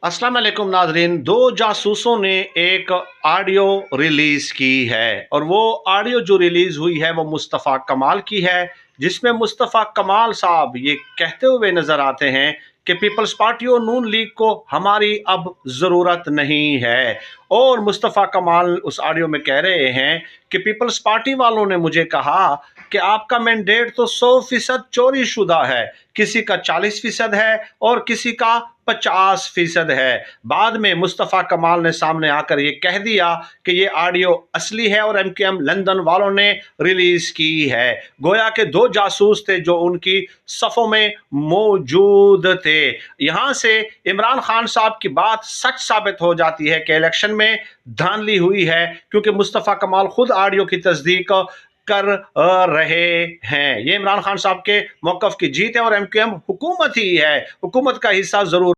अस्सलाम वालेकुम नाजरीन। दो जासूसों ने एक ऑडियो रिलीज की है और वो ऑडियो जो रिलीज हुई है वो मुस्तफ़ा कमाल की है, जिसमें मुस्तफ़ा कमाल साहब ये कहते हुए नजर आते हैं कि पीपल्स पार्टी और नून लीग को हमारी अब ज़रूरत नहीं है। और मुस्तफ़ा कमाल उस ऑडियो में कह रहे हैं कि पीपल्स पार्टी वालों ने मुझे कहा कि आपका मैंडेट तो 100% चोरी शुदा है, किसी का 40% है और किसी का 50% है। बाद में मुस्तफ़ा कमाल ने सामने आकर ये कह दिया कि ये ऑडियो असली है और एमकेएम लंदन वालों ने रिलीज की है। गोया के दो जासूस थे जो उनकी सफ़ों में मौजूद थे। यहाँ से इमरान खान साहब की बात सच साबित हो जाती है कि इलेक्शन में धांधली हुई है, क्योंकि मुस्तफ़ा कमाल खुद ऑडियो की तस्दीक कर रहे हैं। ये इमरान खान साहब के मौक़िफ़ की जीत है और एमक्यूएम हुकूमत ही है, हुकूमत का हिस्सा जरूर